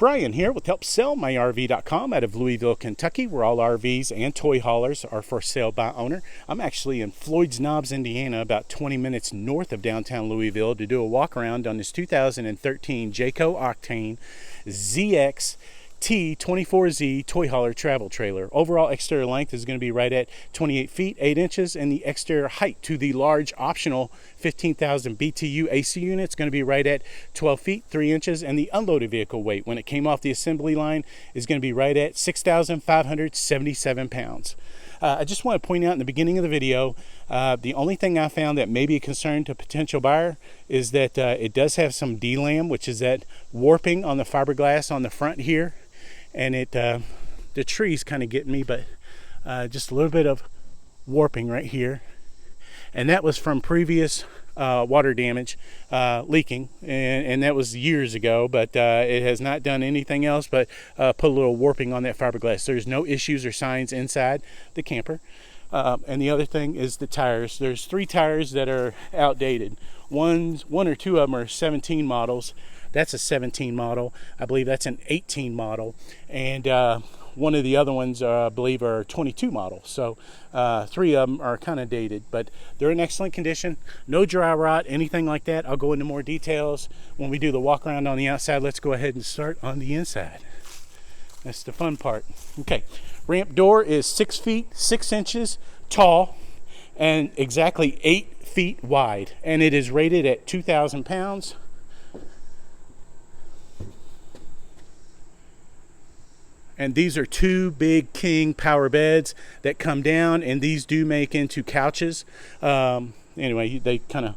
Brian here with HelpSellMyRV.com out of Louisville, Kentucky, where all RVs and toy haulers are for sale by owner. I'm actually in Floyd's Knobs, Indiana, about 20 minutes north of downtown Louisville to do a walk around on this 2013 Jayco Octane ZX T24Z toy hauler travel trailer. Overall exterior length is going to be right at 28 feet 8 inches, and the exterior height to the large optional 15,000 BTU AC unit is going to be right at 12 feet 3 inches, and the unloaded vehicle weight when it came off the assembly line is going to be right at 6,577 pounds. I just want to point out in the beginning of the video, the only thing I found that may be a concern to a potential buyer is that it does have some DLAM, which is that warping on the fiberglass on the front here. And the tree's kind of getting me, but just a little bit of warping right here. And that was from previous water damage, leaking, and that was years ago, but it has not done anything else but put a little warping on that fiberglass. There's no issues or signs inside the camper. And the other thing is the tires. There's 3 tires that are outdated. One or two of them are 17 models. That's a 17 model. I believe that's an 18 model. And one of the other ones, I believe, are 22 model. So 3 of them are kind of dated, but they're in excellent condition. No dry rot, anything like that. I'll go into more details when we do the walk around on the outside. Let's go ahead and start on the inside. That's the fun part. Okay, ramp door is 6 feet 6 inches tall and exactly 8 feet wide, and it is rated at 2,000 pounds. And these are 2 big king power beds that come down, and these do make into couches. Anyway, they kind of,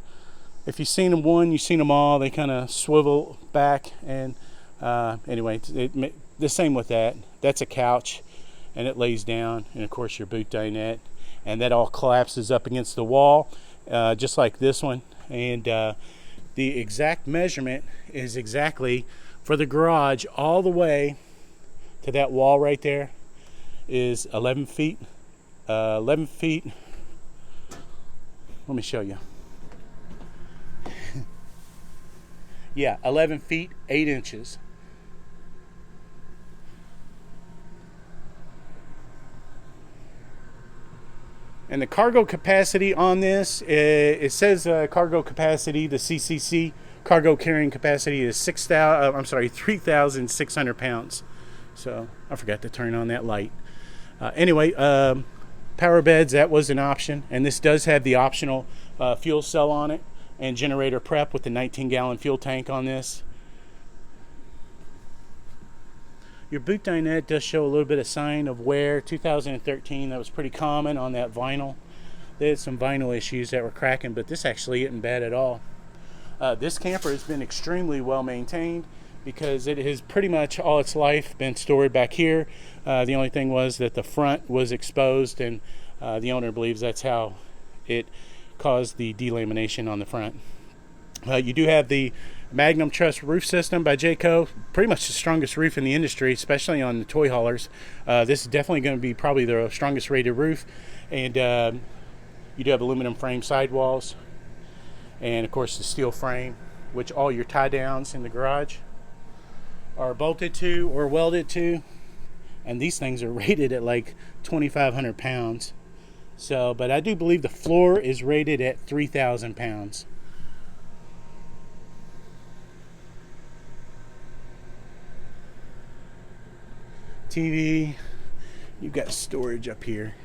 if you've seen them one, you've seen them all. They kind of swivel back, and anyway, the same with that. That's a couch, and it lays down, and of course your boot dinette, and that all collapses up against the wall, just like this one. And the exact measurement is exactly for the garage all the way to that wall right there is 11 feet. 11 feet. Let me show you. Yeah, 11 feet 8 inches. And the cargo capacity on this, it says cargo capacity, the CCC cargo carrying capacity is 3,600 pounds. So I forgot to turn on that light. Anyway, power beds, that was an option, and this does have the optional fuel cell on it and generator prep with the 19-gallon fuel tank on this. Your boot dinette does show a little bit of sign of wear. 2013, that was pretty common on that vinyl. They had some vinyl issues that were cracking, but this actually isn't bad at all. This camper has been extremely well maintained, because it has pretty much all its life been stored back here. The only thing was that the front was exposed, and the owner believes that's how it caused the delamination on the front. You do have the Magnum Truss roof system by Jayco, pretty much the strongest roof in the industry, especially on the toy haulers. This is definitely going to be probably the strongest rated roof, and you do have aluminum frame sidewalls, and of course the steel frame, which all your tie downs in the garage are bolted to or welded to, and these things are rated at like 2,500 pounds. So, but I do believe the floor is rated at 3,000 pounds. TV, you've got storage up here.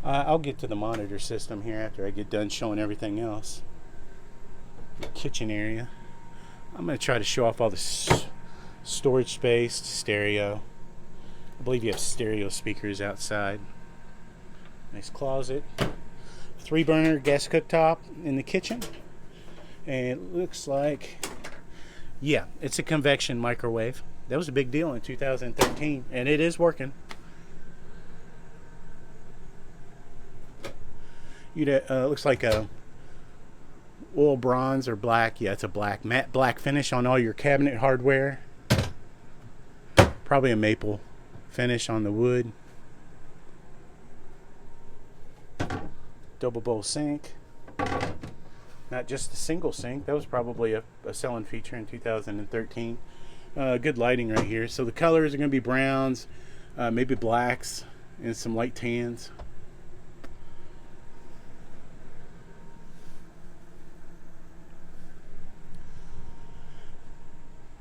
I'll get to the monitor system here after I get done showing everything else. Kitchen area. I'm going to try to show off all the storage space, stereo. I believe you have stereo speakers outside. Nice closet. 3-burner gas cooktop in the kitchen. And it looks like, yeah, it's a convection microwave. That was a big deal in 2013, and it is working. Looks like a oil bronze or black. Yeah, it's a black, matte black finish on all your cabinet hardware. Probably a maple finish on the wood. double bowl sink. not just a single sink. That was probably a selling feature in 2013. Good lighting right here. So the colors are going to be browns, maybe blacks, and some light tans.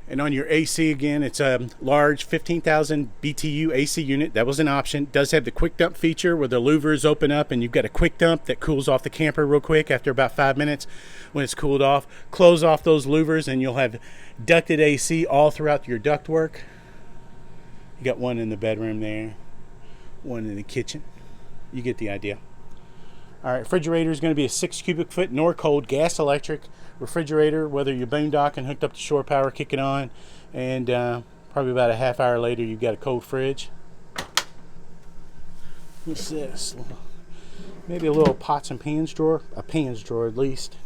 And on your AC, again, it's a large 15,000 BTU AC unit. That was an option. It does have the quick dump feature where the louvers open up and you've got a quick dump that cools off the camper real quick after about 5 minutes. When it's cooled off, close off those louvers and you'll have ducted AC all throughout your ductwork. You got one in the bedroom there, one in the kitchen. You get the idea. All right, refrigerator is going to be a 6 cubic foot Norcold gas electric refrigerator, whether you're boondocking, hooked up to shore power, kick it on, and probably about a half hour later you've got a cold fridge. What's this? Maybe a little pots and pans drawer, a pans drawer at least.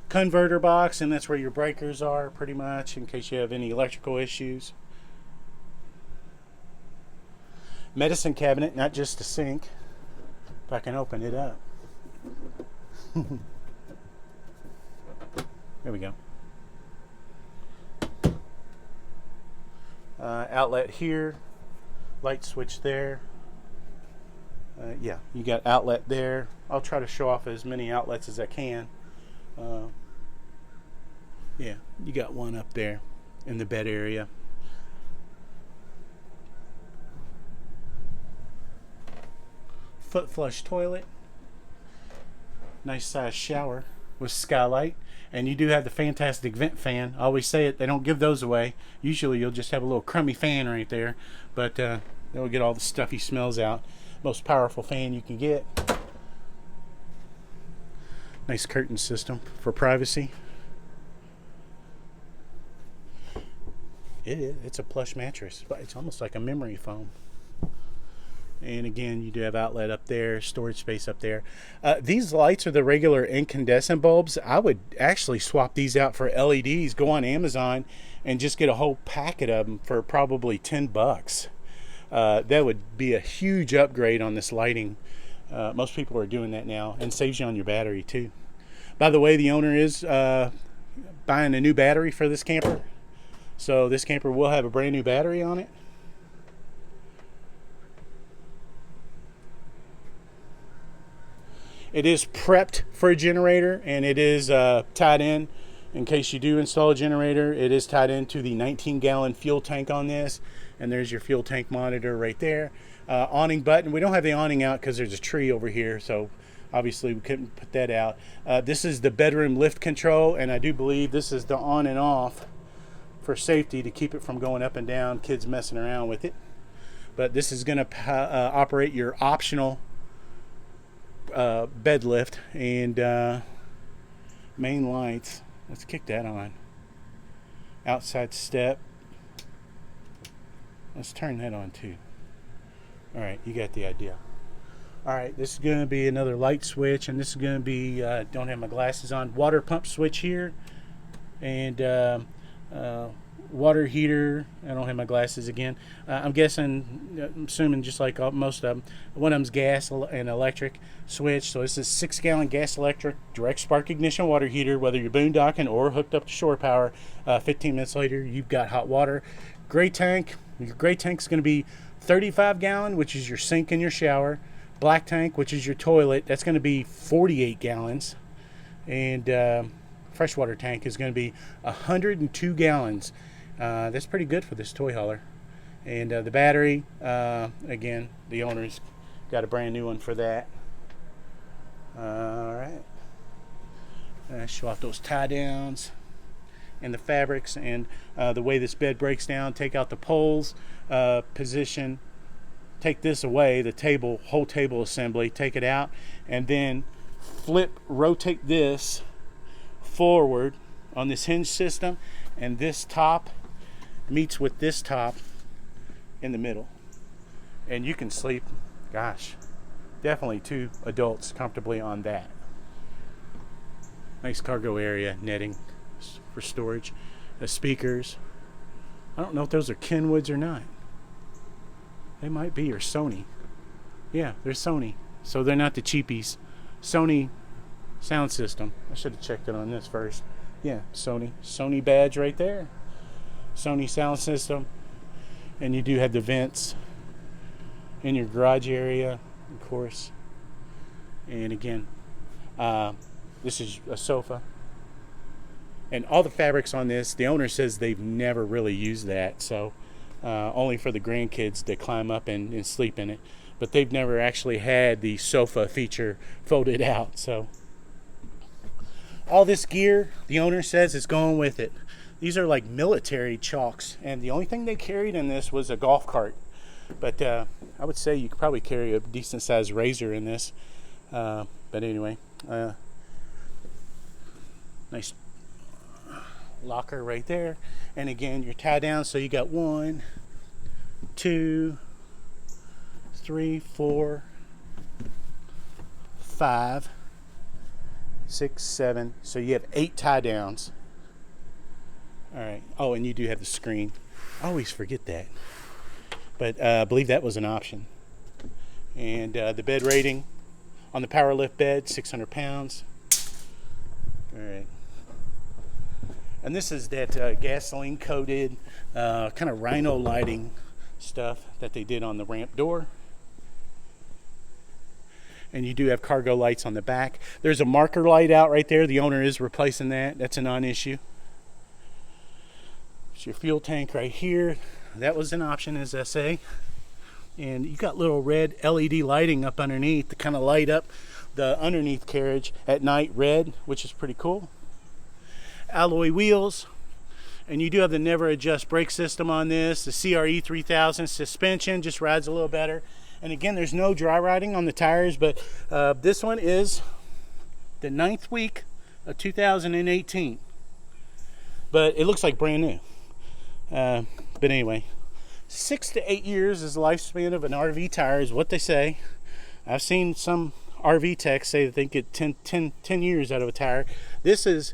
Converter box, and that's where your breakers are pretty much in case you have any electrical issues. Medicine cabinet, not just a sink. If I can open it up. There we go. Outlet here, light switch there. Yeah, you got outlet there. I'll try to show off as many outlets as I can. Yeah, you got one up there in the bed area. Foot flush toilet. Nice size shower with skylight. And you do have the fantastic vent fan. I always say it, they don't give those away. Usually you'll just have a little crummy fan right there, but they'll get all the stuffy smells out. Most powerful fan you can get. Nice curtain system for privacy. It's a plush mattress, but it's almost like a memory foam. And again, you do have outlet up there, storage space up there. These lights are the regular incandescent bulbs. I would actually swap these out for LEDs. Go on Amazon and just get a whole packet of them for probably $10. That would be a huge upgrade on this lighting. Most people are doing that now, and saves you on your battery too. By the way, the owner is buying a new battery for this camper. So this camper will have a brand new battery on it. It is prepped for a generator, and it is tied in case you do install a generator. It is tied into the 19-gallon fuel tank on this, and there's your fuel tank monitor right there. Awning button. We don't have the awning out because there's a tree over here, so obviously we couldn't put that out. This is the bedroom lift control, and I do believe this is the on and off for safety to keep it from going up and down, kids messing around with it. But this is going to operate your optional bed lift and main lights. Let's kick that on. Outside step. Let's turn that on too. All right, you got the idea. All right, this is going to be another light switch, and this is going to be don't have my glasses on. Water pump switch here, and water heater. I don't have my glasses again. I'm assuming just like most of them, one of them's gas and electric switch. So this is 6-gallon gas electric direct spark ignition water heater, whether you're boondocking or hooked up to shore power. 15 minutes later, you've got hot water. Gray tank. Your gray tank is going to be 35-gallon, which is your sink and your shower. Black tank, which is your toilet. That's going to be 48 gallons. And freshwater tank is going to be 102 gallons. That's pretty good for this toy hauler. And the battery, again, the owner's got a brand new one for that. All right. Show off those tie downs and the fabrics and the way this bed breaks down. Take out the poles, position, take this away, the whole table assembly, take it out, and then rotate this forward on this hinge system, and this top meets with this top in the middle, and you can sleep, gosh, definitely 2 adults comfortably on that. Nice cargo area, netting for storage. The speakers, I don't know if those are Kenwoods or not. They might be, or Sony. Yeah, they're Sony, so they're not the cheapies. Sony Sound system. I should have checked it on this first. Yeah, Sony badge right there. Sony sound system. And you do have the vents in your garage area, of course. And again, this is a sofa. And all the fabrics on this, the owner says they've never really used that, so only for the grandkids to climb up and sleep in it. But they've never actually had the sofa feature folded out. So all this gear, the owner says, is going with it. These are like military chalks, and the only thing they carried in this was a golf cart. But I would say you could probably carry a decent sized razor in this. But anyway, nice locker right there. And again, you're tied down, so you got 1, 2, 3, 4, 5, 6, 7. So you have 8 tie downs. All right. Oh, and you do have the screen. I always forget that. But I believe that was an option. And the bed rating on the power lift bed, 600 pounds. All right. And this is that gasoline coated kind of rhino lighting stuff that they did on the ramp door. And you do have cargo lights on the back. There's a marker light out right there. The owner is replacing that. That's a non-issue. It's your fuel tank right here. That was an option, as I say. And you got little red LED lighting up underneath to kind of light up the underneath carriage at night red, which is pretty cool. Alloy wheels. And you do have the never adjust brake system on this. The CRE 3000 suspension just rides a little better. And again, there's no dry riding on the tires, but this one is the 9th week of 2018. But it looks like brand new. But anyway, 6 to 8 years is the lifespan of an RV tire, is what they say. I've seen some RV techs say that they get 10 years out of a tire. This is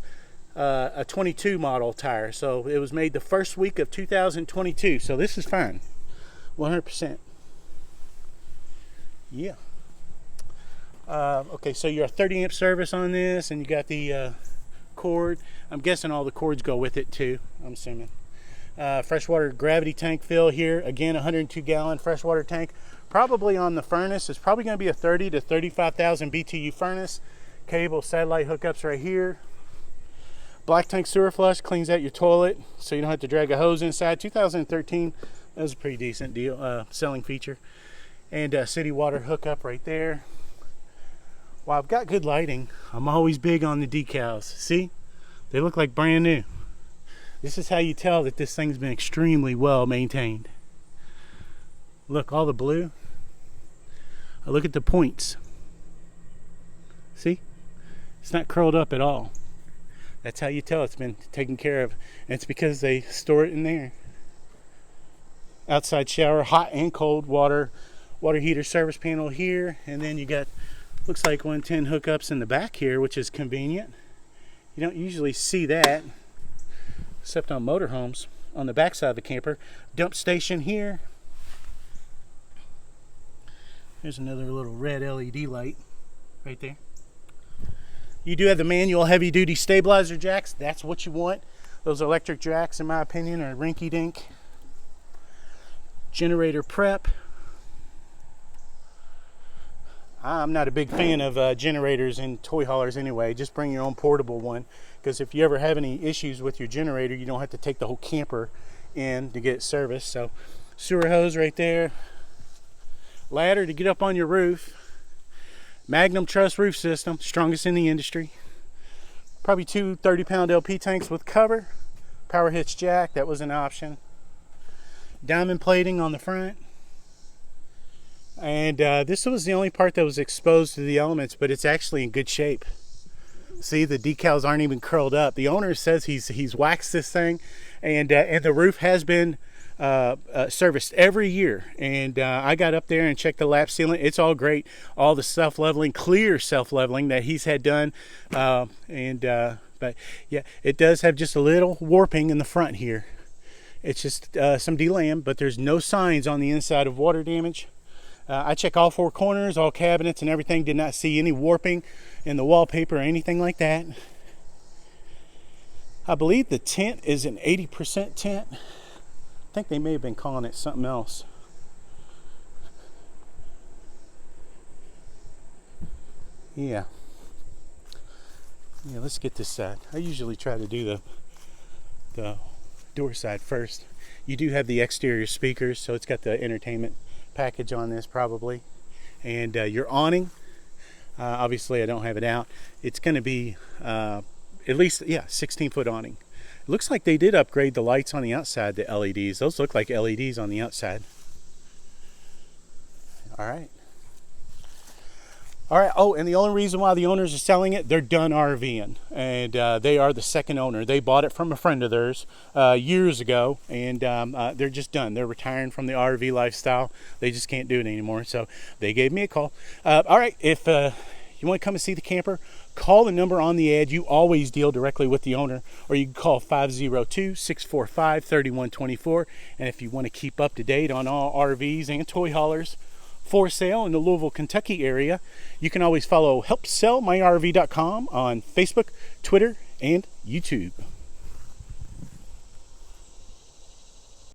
a 22 model tire, so it was made the first week of 2022. So this is fine, 100%. Yeah. Okay, so you're a 30 amp service on this, and you got the cord. I'm guessing all the cords go with it too, I'm assuming. Freshwater gravity tank fill here. Again, 102 gallon freshwater tank. Probably on the furnace. It's probably going to be a 30 to 35,000 BTU furnace. Cable satellite hookups right here. Black tank sewer flush cleans out your toilet, so you don't have to drag a hose inside. 2013, that was a pretty decent deal, selling feature. And city water hookup right there. Well, I've got good lighting. I'm always big on the decals. See? They look like brand new. This is how you tell that this thing's been extremely well maintained. Look, all the blue. Look at the points. See? It's not curled up at all. That's how you tell it's been taken care of. And it's because they store it in there. Outside shower, hot and cold water heater service panel here. And then you got, looks like 110 hookups in the back here, which is convenient. You don't usually see that, except on motorhomes, on the back side of the camper. Dump station here. There's another little red LED light right there. You do have the manual heavy duty stabilizer jacks. That's what you want. Those electric jacks, in my opinion, are rinky dink. Generator prep. I'm not a big fan of generators in toy haulers anyway. Just bring your own portable one, because if you ever have any issues with your generator, you don't have to take the whole camper in to get it serviced. So sewer hose right there. Ladder to get up on your roof. Magnum truss roof system, strongest in the industry. Probably 2 30-pound LP tanks with cover. Power hitch jack, that was an option. Diamond plating on the front. And this was the only part that was exposed to the elements, but it's actually in good shape. See, the decals aren't even curled up. The owner says he's waxed this thing, and the roof has been serviced every year. And I got up there and checked the lap sealant. It's all great. All the self-leveling, clear self-leveling that he's had done. But yeah, it does have just a little warping in the front here. It's just some delam, but there's no signs on the inside of water damage. I checked all 4 corners, all cabinets and everything. Did not see any warping. in the wallpaper or anything like that. I believe the tint is an 80% tint. I think they may have been calling it something else. Yeah, let's get this side. I usually try to do the door side first. You do have the exterior speakers, so it's got the entertainment package on this probably. And your awning, obviously I don't have it out. It's going to be at least, 16-foot awning. It looks like they did upgrade the lights on the outside to LEDs. Those look like LEDs on the outside. All right. Oh, and the only reason why the owners are selling it, they're done RVing, and they are the second owner. They bought it from a friend of theirs years ago, and they're just done. They're retiring from the RV lifestyle. They just can't do it anymore, so they gave me a call. All right, if you want to come and see the camper, call the number on the ad. You always deal directly with the owner, or you can call 502-645-3124. And if you want to keep up to date on all RVs and toy haulers for sale in the Louisville, Kentucky area, you can always follow HelpSellMyRV.com on Facebook, Twitter, and YouTube.